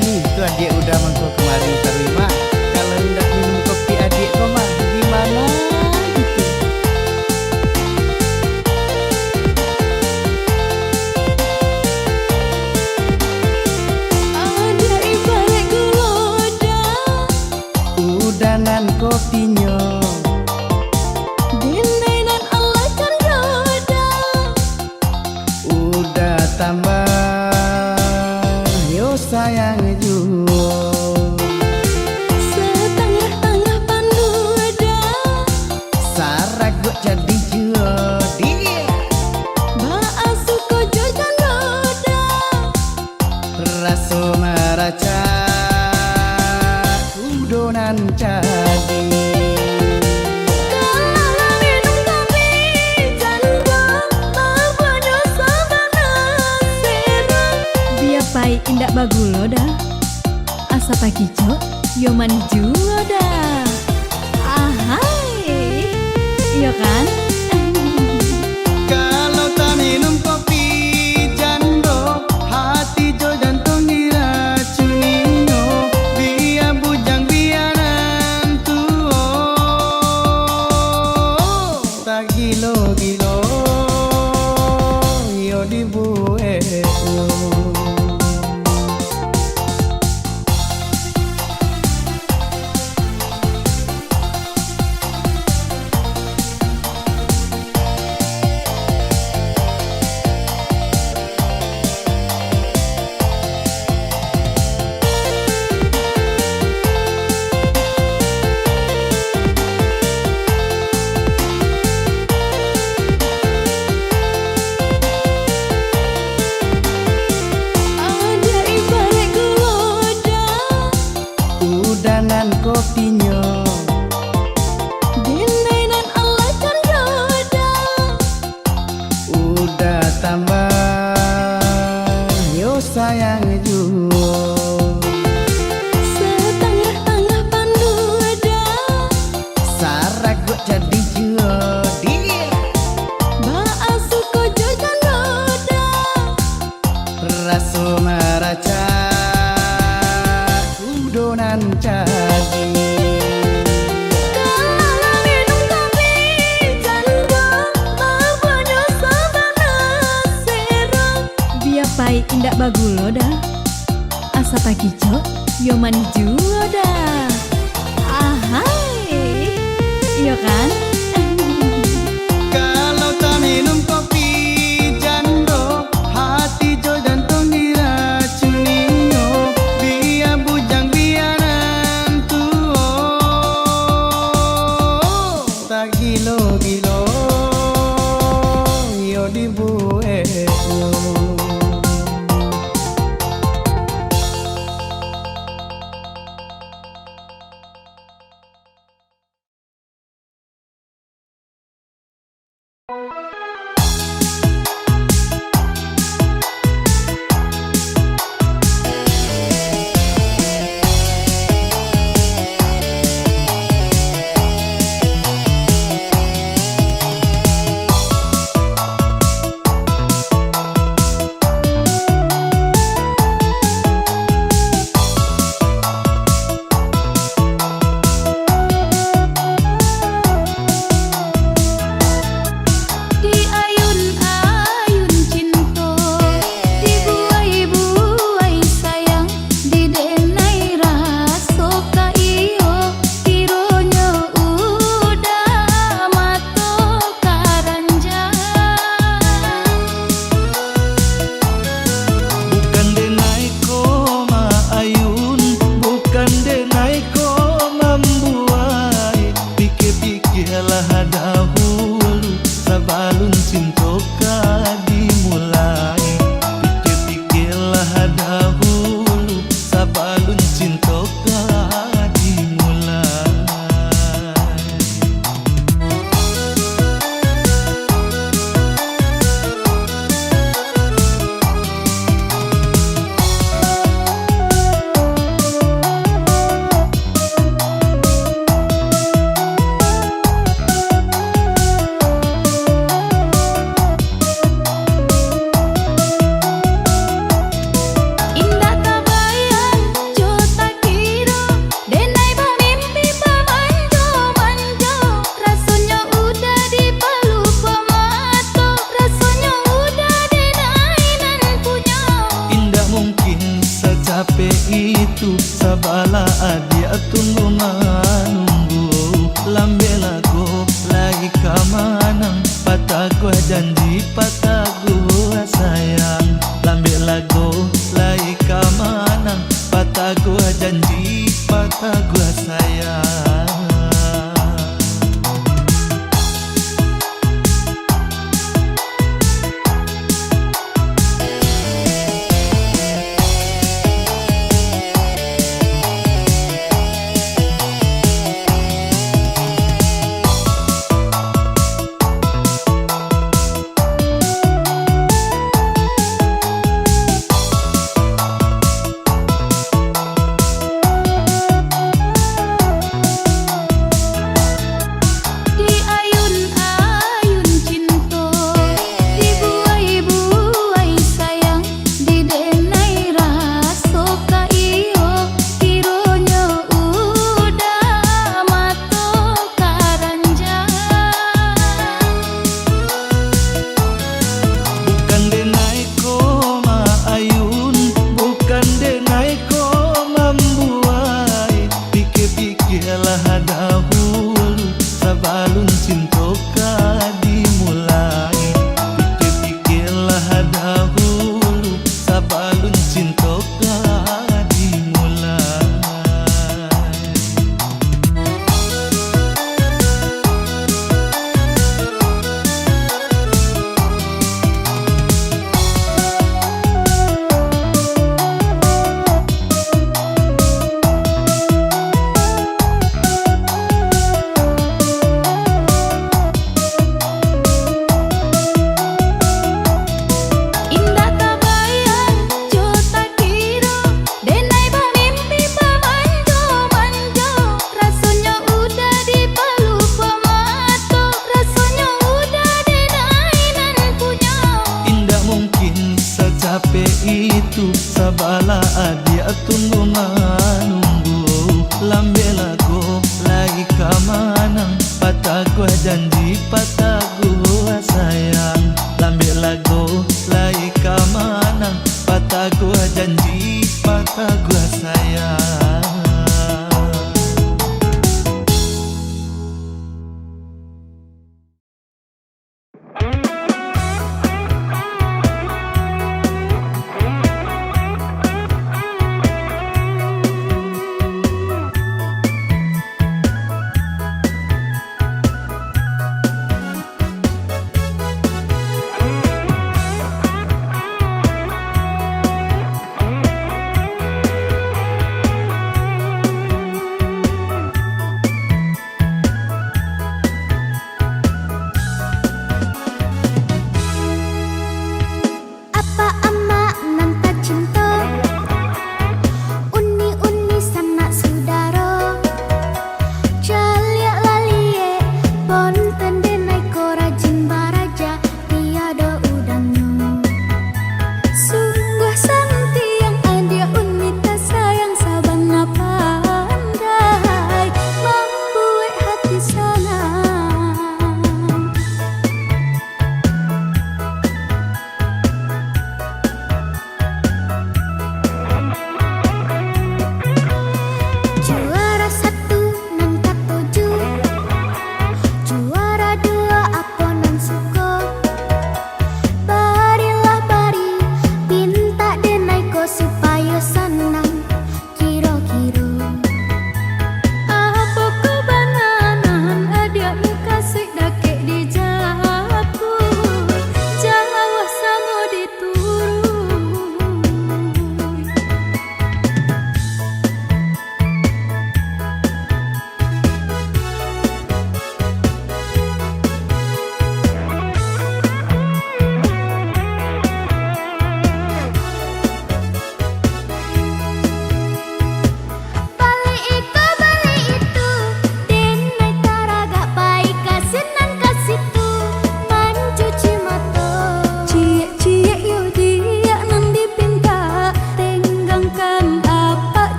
nih tuh adik udah mangkok kemari terima. Kalau hendak minum kopi adik kau mah gimana gitu. Ada ibarat kuloda Udanan kopinya Dinainan Allah can roda udah tambah yo sayang juga. Setengah-tengah panduda Saragut jadi jadi Ba'asu kojo can roda raso maraca udonan jadi. Kalau minum kopi janda Mabodo sabana sera Biar pai indak bagulo dah Asa pakico yo mani juo dah Ahai Iya kan? Kalau tak minum kopi jando hati jo jantung diracuninyo biar bujang biaran tuo tak gilo-gilo yo dibuat. Ada ibarat kuloda Udanan kopinya Dinainan Allah can roda udah tambah yo sayang juga. Setengah-tengah panduda Saragut jadi jadi Ba'asu kojo can roda raso maraca udonan jadi. Kalau minum kopi janda Mabodo sabana sera Biar pai indak bagulo dah Asa pakico yo mani juo dah Ahai Iya kan? Kalau tak minum kopi jando hati jo jantung diracuninyo biar bujang biaran tuo tak gilo-gilo yo dibuat. itu sabala adia tunggu manunggu lambe lagu lagi kamanang patah gua janji patah gua sayang lambe lagu lagi kamanang patah gua janji patah gua sayang. Itu sabala adia tunggu manunggu lambe lagu lagi kamanang patah gua janji patah gua sayang lambe lagu lagi kamanang patah gua janji patah gua sayang.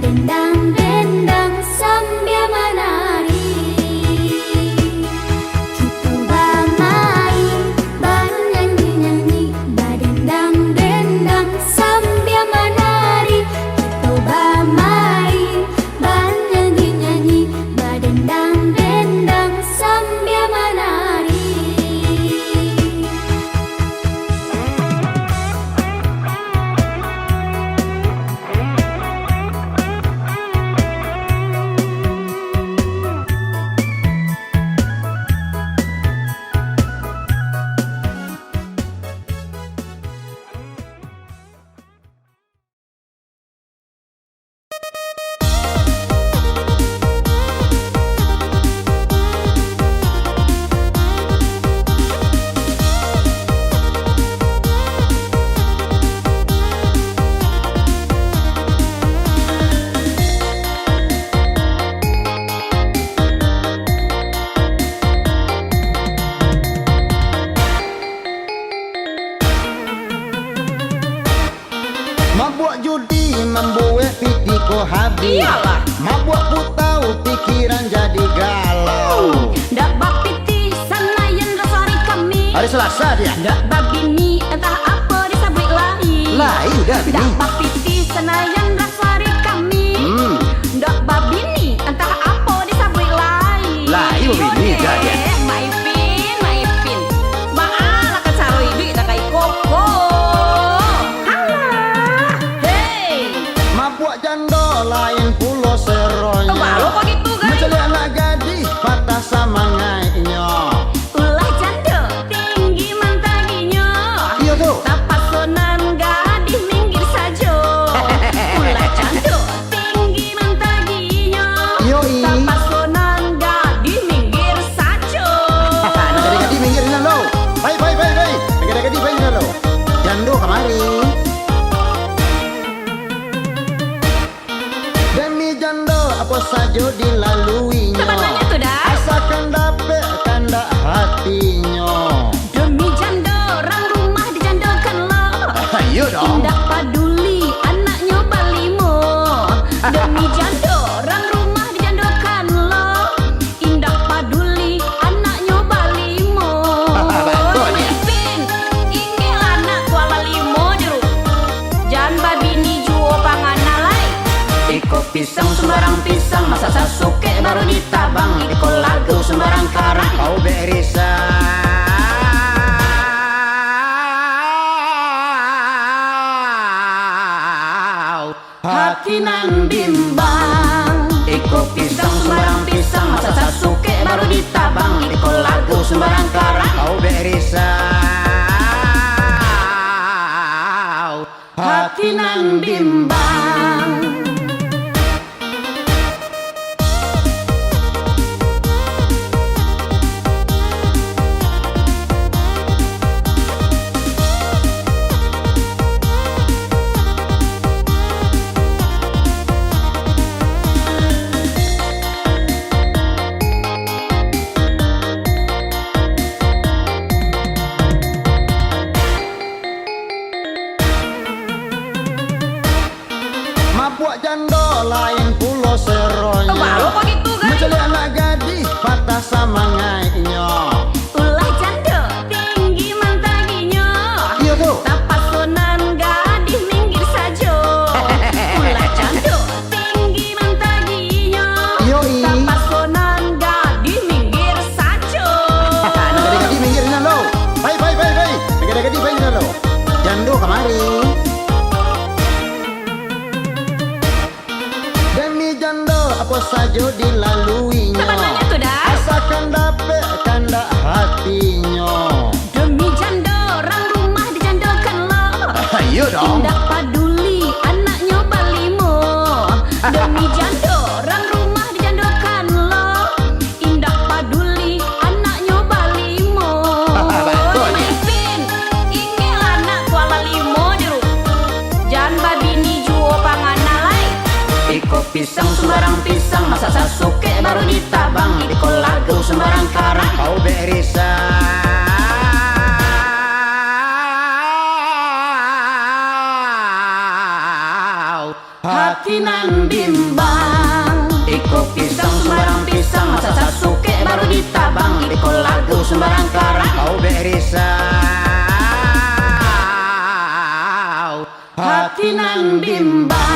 Badendang-dendang sambil menari, kita bermain bernyanyi-nyanyi. Badendang-dendang sambil menari, kita bermain bernyanyi-nyanyi. Badendang-dendang sambil menari. Mabuk judi membuat pitiku habis. Iyalah. Mabuk putau pikiran jadi galau. Dak bak piti sanayan rasari kami. Hari Selasa dia. Dak bak bini entah apa disabrik lain. Lain dah Dak bini. bak piti senayan rasari kami. Dak bak bini entah apa disabrik lain. Lain bini dah dia. Maipin Baala kacaro ibi tak kai koko. Halah. Hey. Mabuk jando lain pulau seronyo. Baru kok gitu guys. Mencari anak gadis patah sama ngainya. Ulah janda tinggi mantaginya. Iya tuh. Tapak sonan gadis minggir saja. Ulah janda tinggi mantaginya. Yoi. Tapak sonan gadis minggir saja. Gadis minggirin lo. Baik. Gadis minggirin lo. Jando kemari. Demi jando apa saja dilaluinya. Sebenarnya tuh dah. Asalkan dapat tanda hatinya. Demi janda orang rumah dijandakan lo. Ayo dong. Tindak peduli anaknya balimo. Demi janda orang rumah dijandakan lo. Indak peduli anaknya balimo. Betul ya. Pin, inggil anak kuala limo diru. Jangan babini juo pangan nalai. Iko pisang sembarang pisang, masa Sasuke baru ditabang. Iko lagu sembarang karang. Kau berisa. Hati nan bimbang. Iko pisang sembarang pisang, masa Sasuke baru ditabang. Iko lagu sembarang karang. Kau berisa. Hati nan bimbang. Mabuk jando lain pulau seronyo. Baru kok gitu guys. Mencari anak gadis patah sama ngainya. Ulah janda tinggi mantaginya. Iya tuh. Tapak sonan gadis minggir saja. Ulah janda tinggi mantaginya. Yoi. Tapak sonan gadis minggir saja. Gadis minggirin lo. Baik. Gadis minggirin lo. Jando kemari. Demi jando apa saja dilaluinya. Sebenarnya tuh dah. Asalkan dapat tanda hatinya. Demi janda orang rumah dijandakan lo. Ayo dong. Tindak peduli anaknya balimo. Demi janda orang rumah dijandakan lo. Indak peduli anaknya balimo. Betul ya. Maipin, inggil anak kuala limo diru. Jangan babini juo pangan nalai. Iko pisang sembarang pisang, masa Sasuke baru ditabang. Iko lagu sembarang karang. Kau berisa. hati nan bimbang. Iko pisang sembarang pisang, masa Sasuke baru ditabang. Iko lagu sembarang karang, Kau berisau, hati nan bimbang.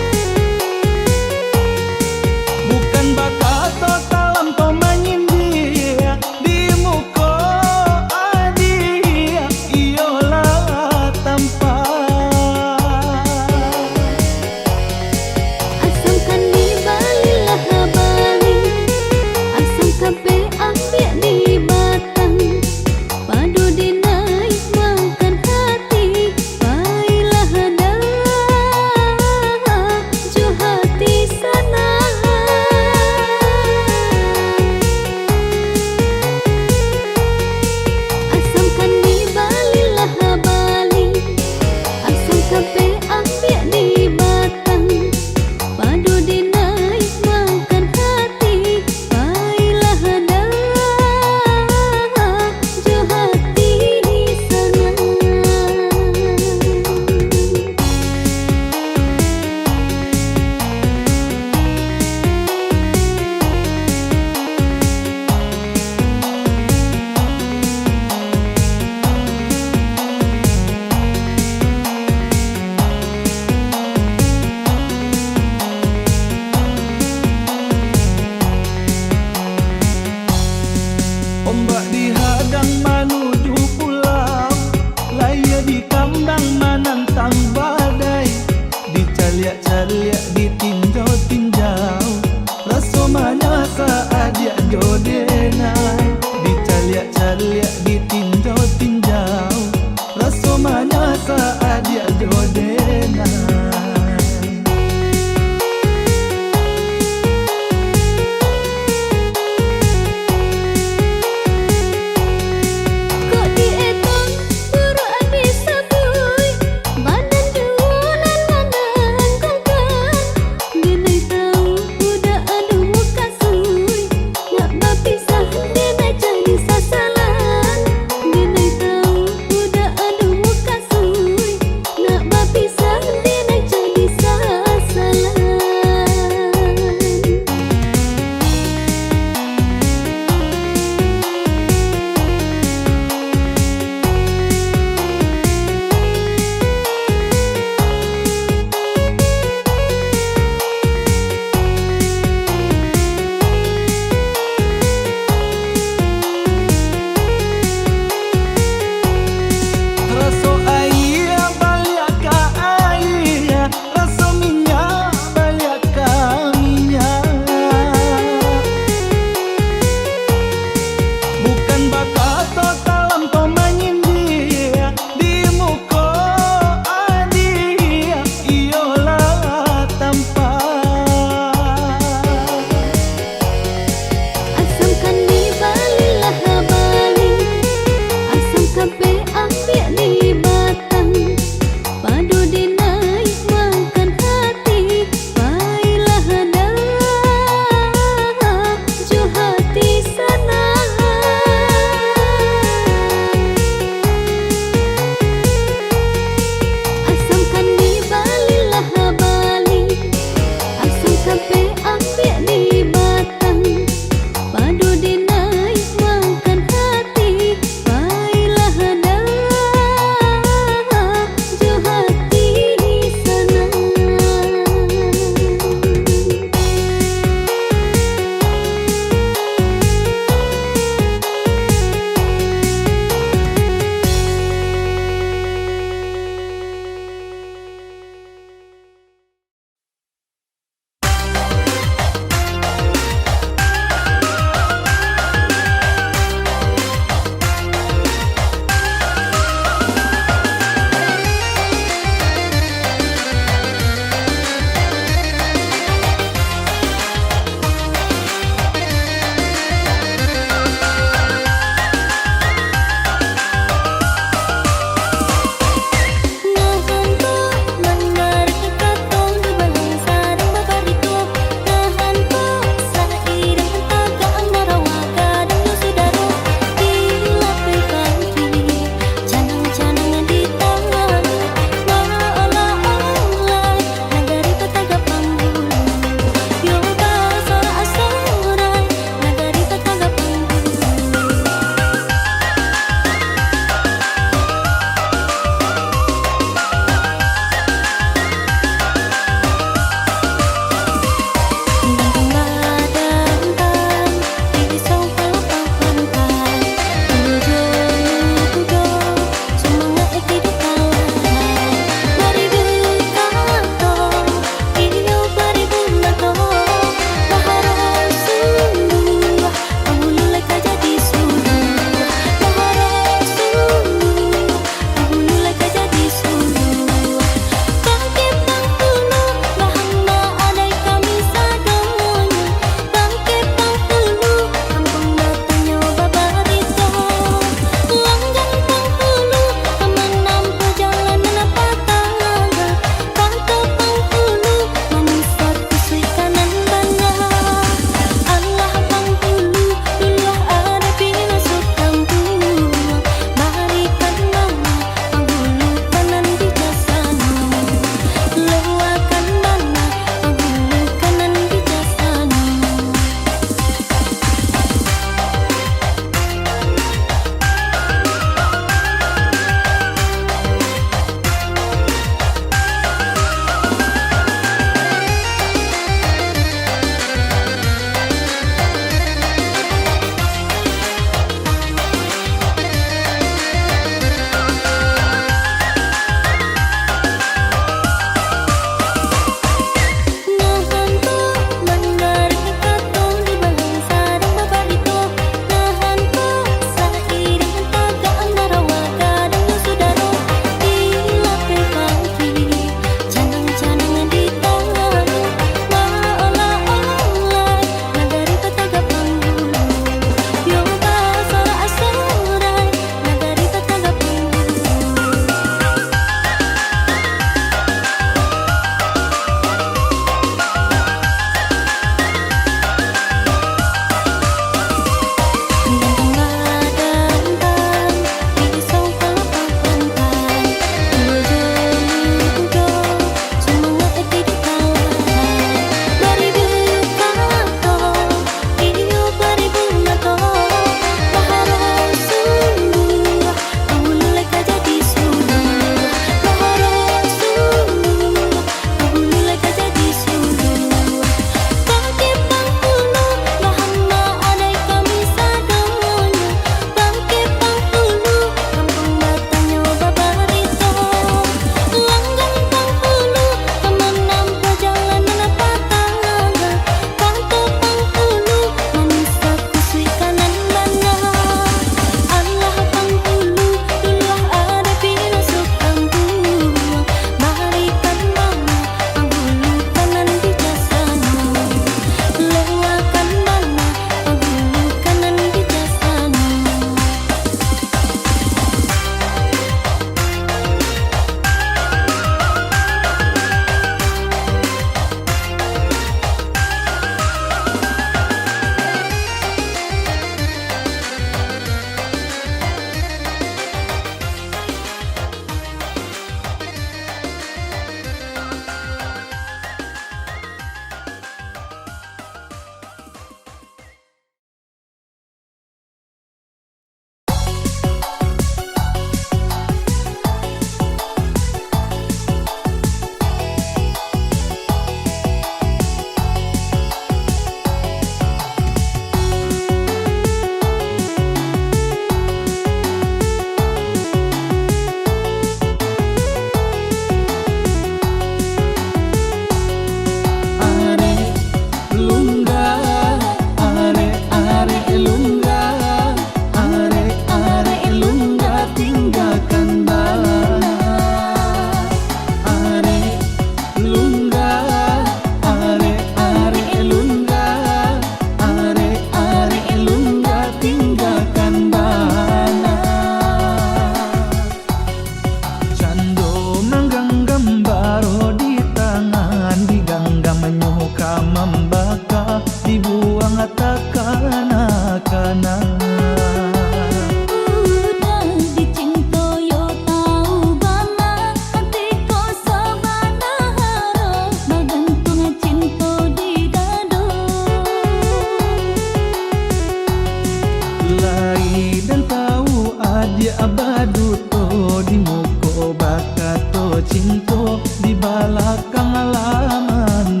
adia baduto di moko bakato cinto di balakang alaman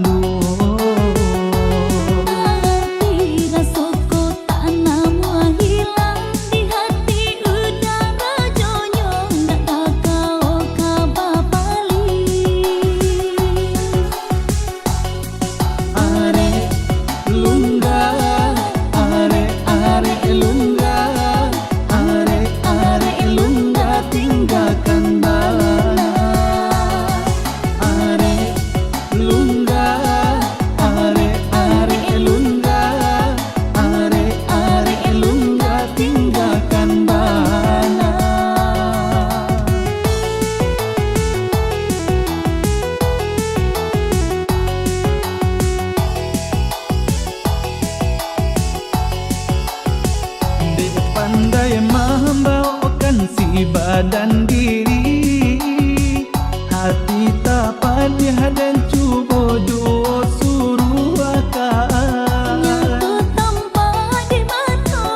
Hati rasoko tak nama hilang di hati udara jonyong tak kau kabapali. are lungga are lungga are lungga tinggalkan bala are lungga are lungga are lungga tinggalkan bala. Dek pandai membawakan si badan diri, hati tak padih dan cuba duo suruh akal. Nyatu tanpa di mata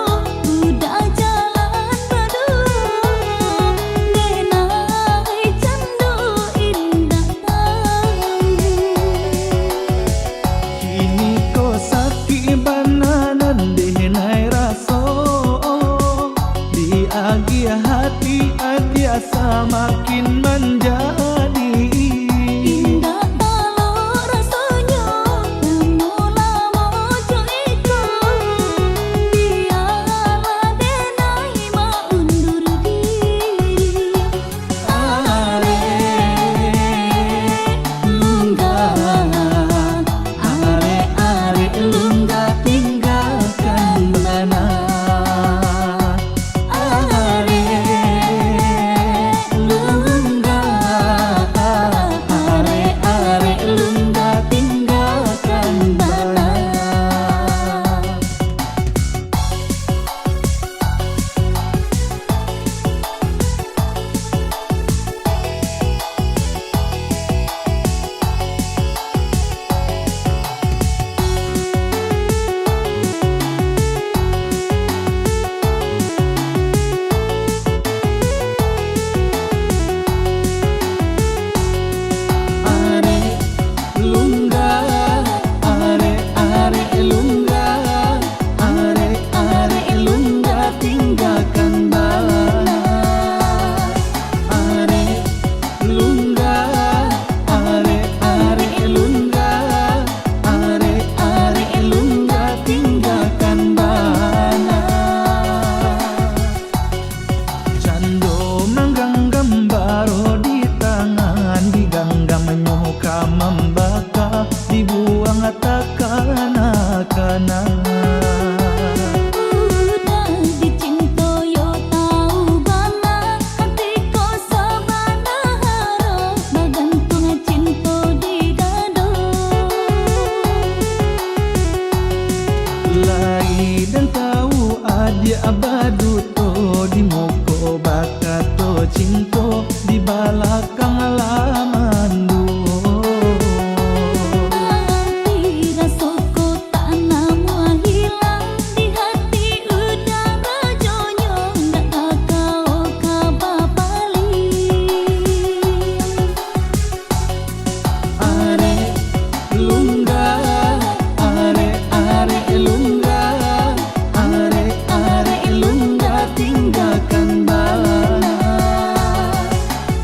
udah jalan berdua denai candu indah tahu. Kini kau sakit bananan denai raso, di agi hati adia semakin menjadi. Indah talo rasanya lama-lama joiko biarlah denai mau undur diri. Are lungga are lungga tinggalkan mana. Are lungga are lungga tinggalkan mana. Are lungga are lungga are lungga tinggalkan bala. Are lungga are lungga are lungga tinggalkan bala. Cando menggenggam baro di tangan, digenggam menyuka membaka, dibuang tak kanak-kanak. Udah dicinta yo tahu bana hati ko sabana harap bergantung cinta di dada. Lai dan tahu adia baduto di moko bakato cinto di balakang alaman Hati rasoko tak nama hilang di hati udara jonyong tak kau kabapali. are lungga are lungga are lungga tinggalkan bala.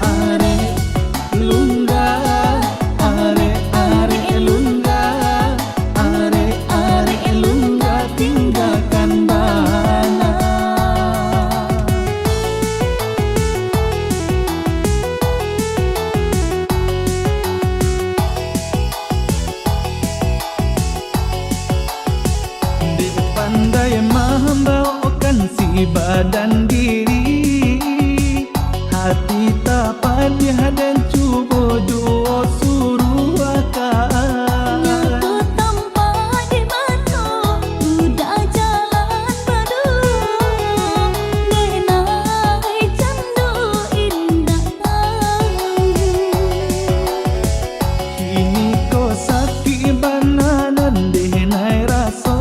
Are lungga are lungga are lungga tinggalkan bala. Dek pandai membawakan si badan diri, hati tak padih dan cuba duo suruh akal. Nyatu tanpa di mata udah jalan berdua denai candu indah tahu. Kini kau sakit bananan denai raso,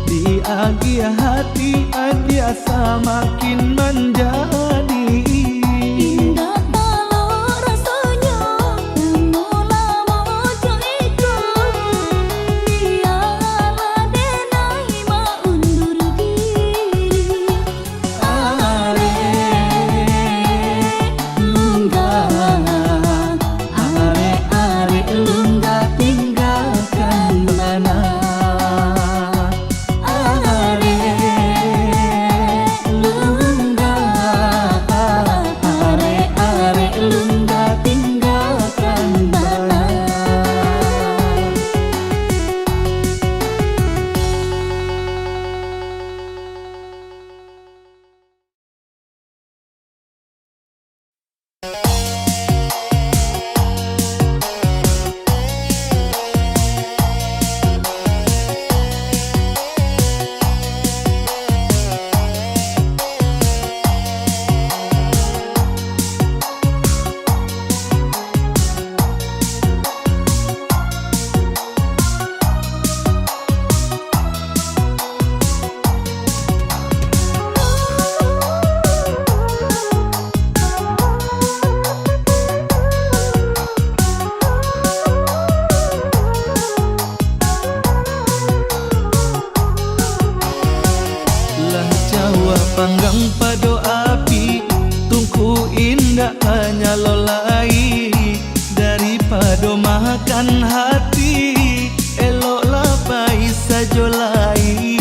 di agi hati adia rasa makin menjadi Indah kalau rasanya lama-lama joikan biarlah denai ma undur diri are lungga tinggalkan mana lungga tinggalkan mana. Lah Jawa panggang pado api tungku indah hanya lolai daripada makan hati eloklah pai sajolai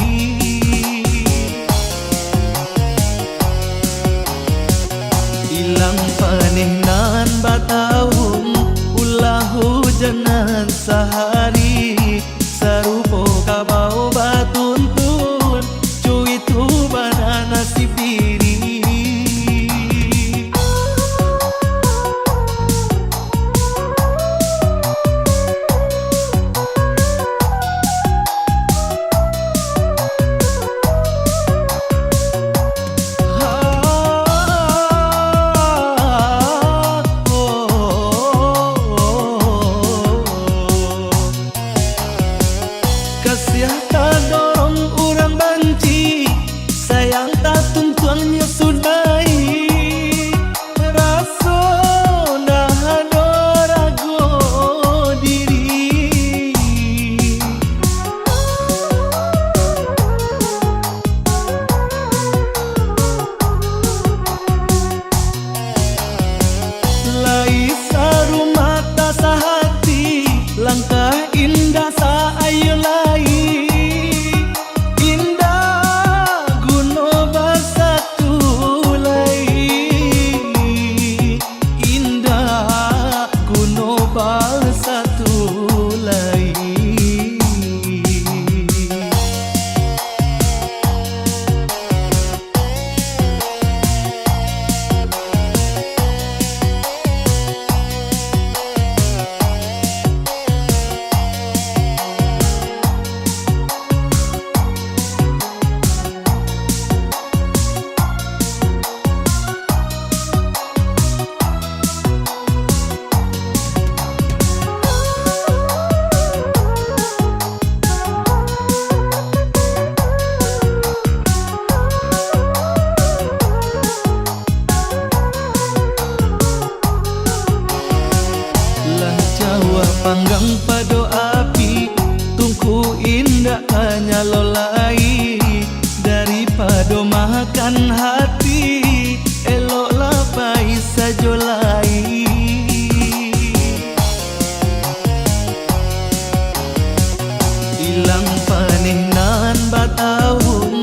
ilang paneh nan batahun ulah hujanan sehari sarupo kabau batuntun cuy tu bana nasib diri Kasih tak dorong orang banci sayang tak tuntuannya sudai rasa dah ada ragu diri lai saru mata sahati langkah indah sa ayu lai indah guno basatu lai indah guno basatu lai Lah Jawa panggang pado api tungku indah hanya lolai daripada makan hati eloklah pai sajolai ilang paneh nan batahun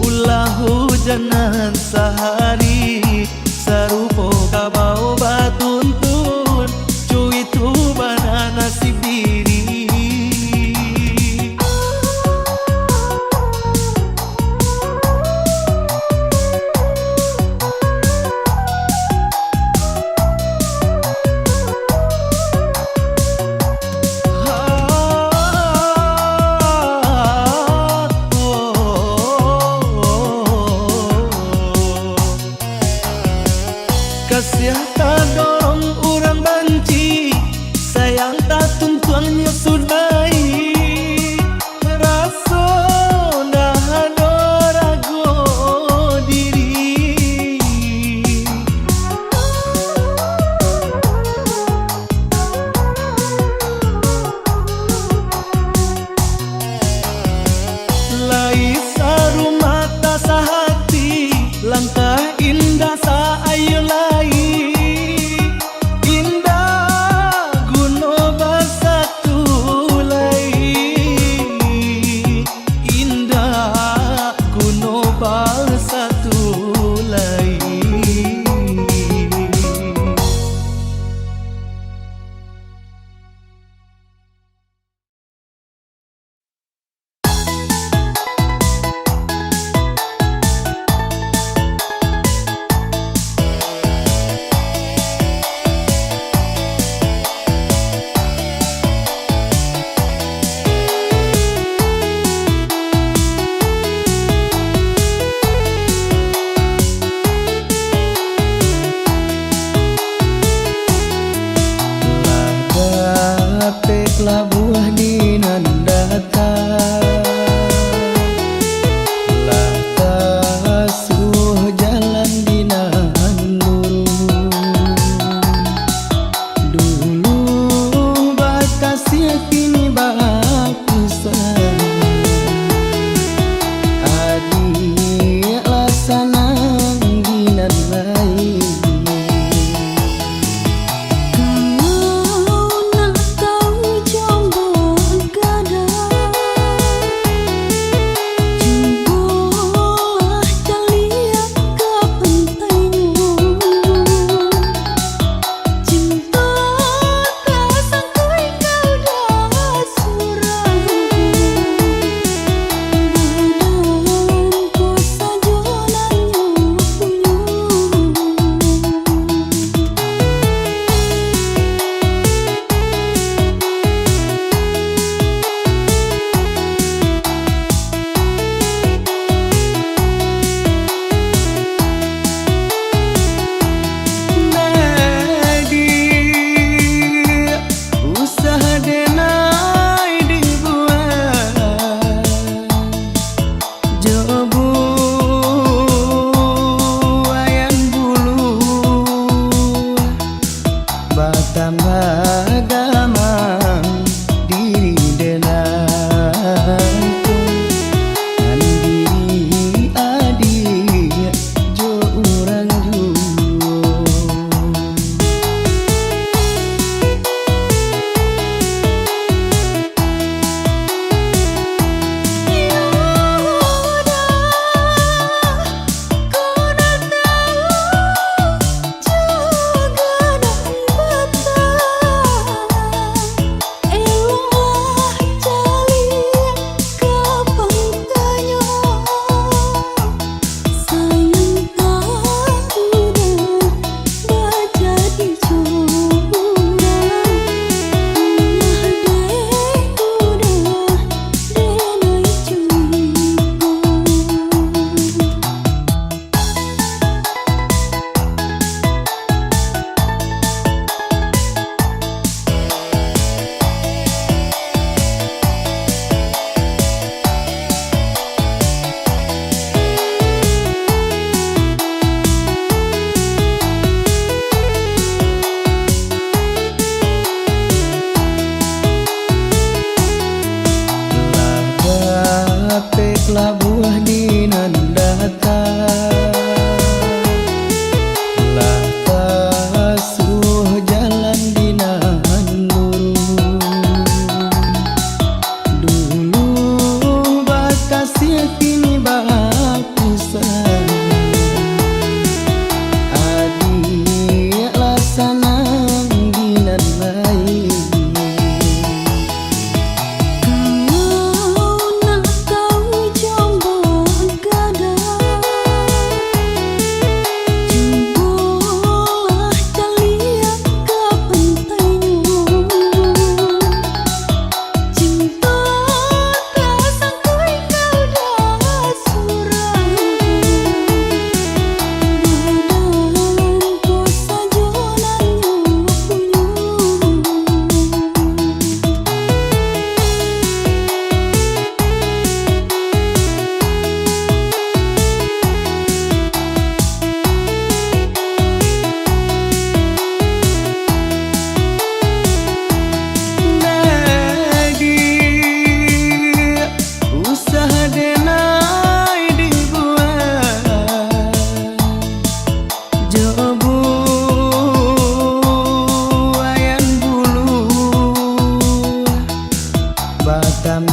ulah hujanan sehari sarupo kabau batuntun cuy tu bana nasib diri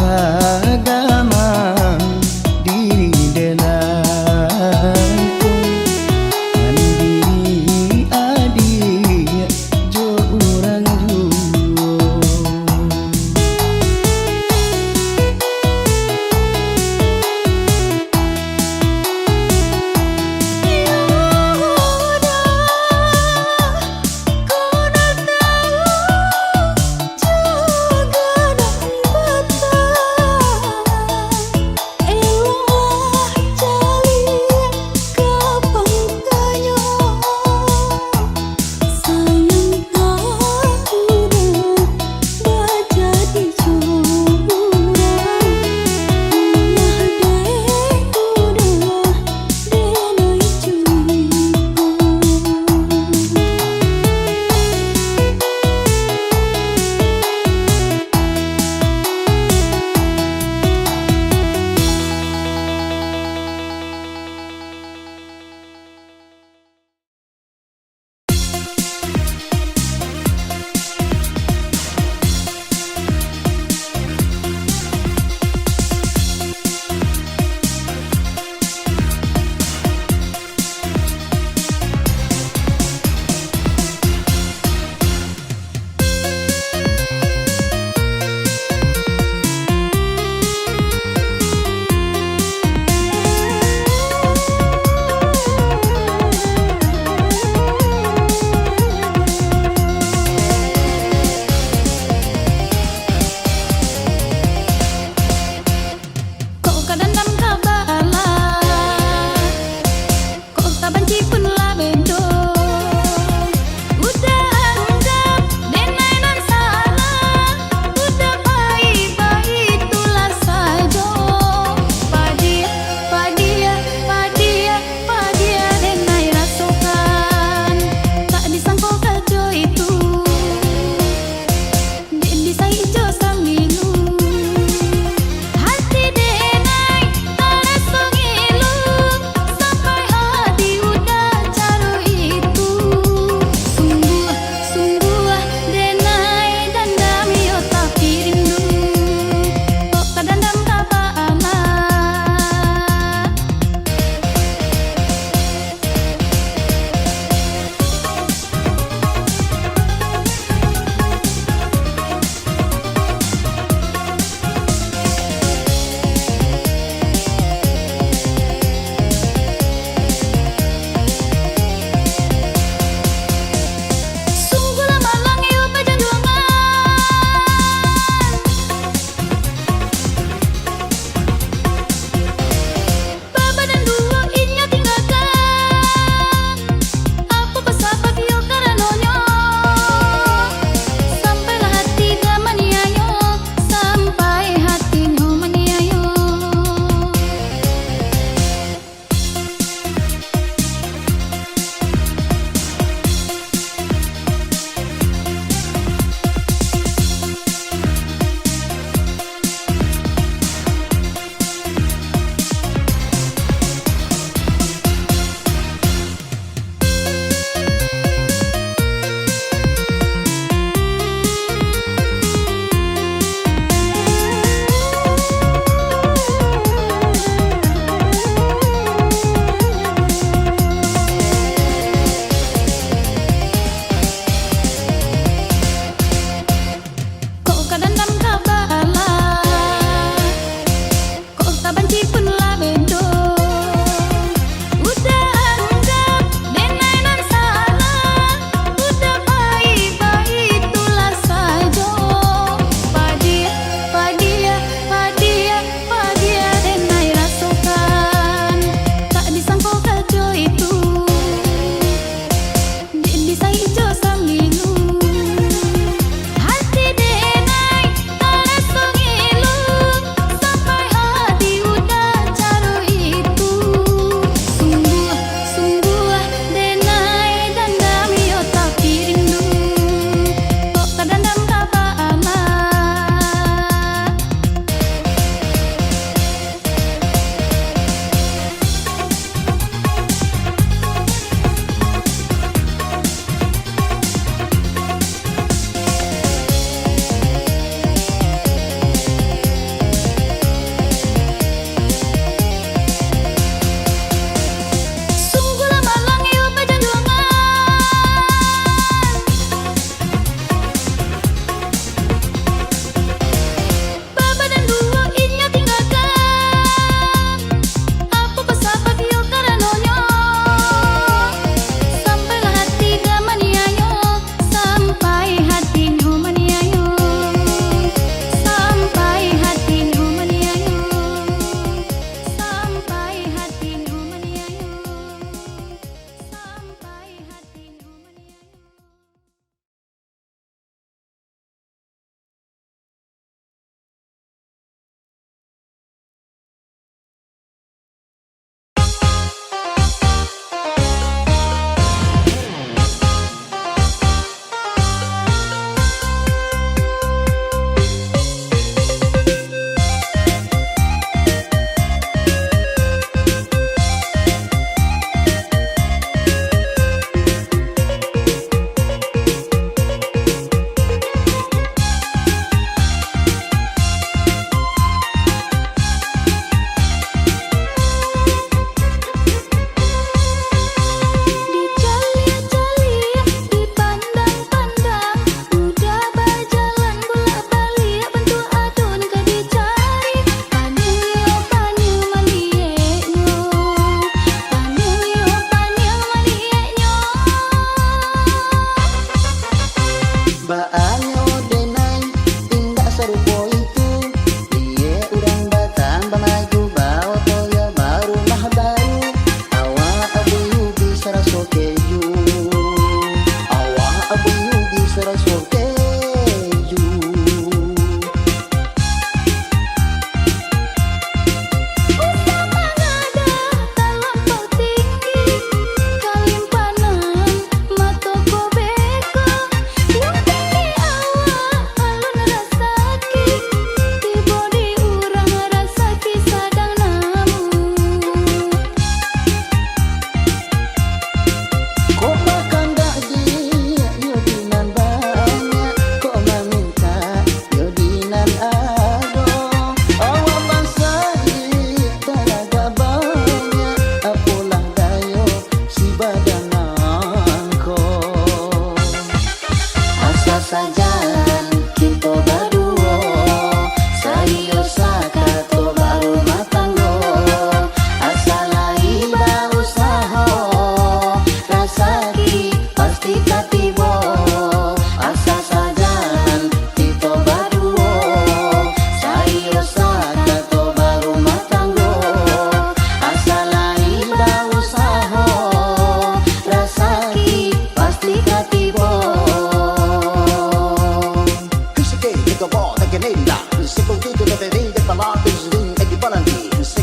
agama diri denangku mandiri adik jo urang juo.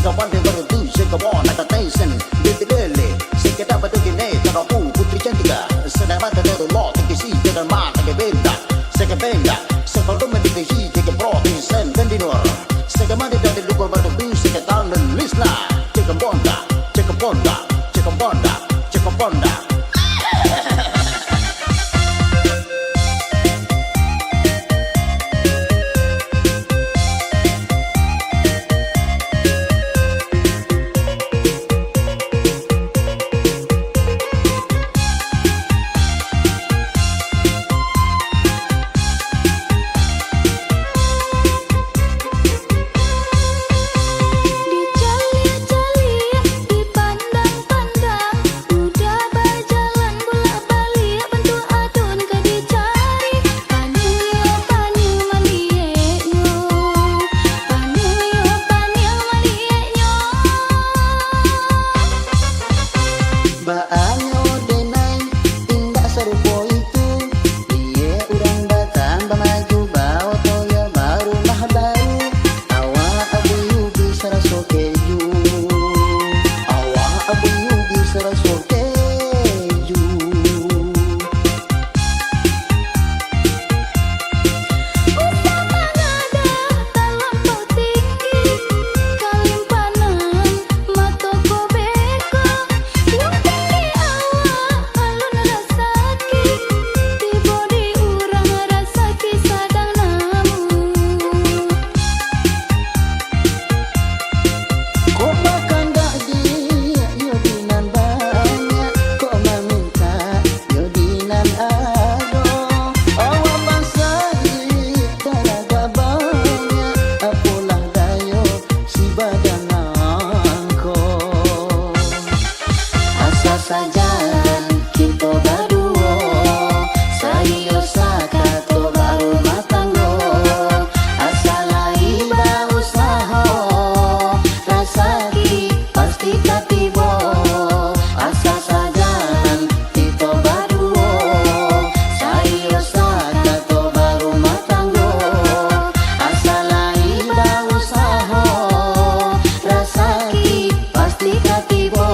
kawan dia baru tu, sekawan nak Tyson, bete lele, sekadar batu gini, terapu putri cantika, sedang mata todo lo, tinggi sedang mata ke benda, sekabenda, sekaldo mendikasi, tiga protein sen kendinor, sekamade dari lupa baru tu, sekadar nulis lah, cekam bonda, cekam bonda, cekam bonda, cekam bonda. Baanyo denai tindak serupo itu, iye urang batang bamaju bawa toya baru mah baru, awak abu yugi saraso keju, awak abu yugi saraso keju. Utama nada talampau tinggi, kalimpanan matoko beko, yung tinggi awak alun rasaki, tiba di urang rasaki sadang namu. Kok makan dak dia yodinan banyak, kok meminta yodinan ado, awak bangsa dia talaga banyak, apulah dayo si badan angko. Asa sajalan kita berdua, sayo sakato baru matanggo, asalai usaha, rasaki pasti katibo. Asa sajalan kita berdua, sayo sakato baru matanggo, asalai usaha, rasaki pasti katibo.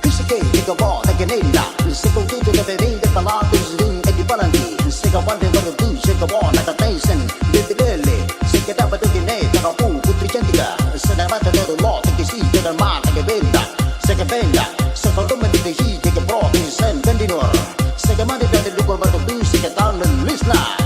Kisike tiga bo tak kenenda, sekau tu tu dapat ring dapat laku sering di balandi, sekawan dia baru tu, sekawan nak Tyson, bete lele, sekadar batu gini, terapu putri cantika, sedang mata todo lo, tinggi sedang mata ke benda, sekabenda, sekaldo mendikasi, tiga protein sen kendinor, sekamade dari lupa baru tu, sekadar nulis lah.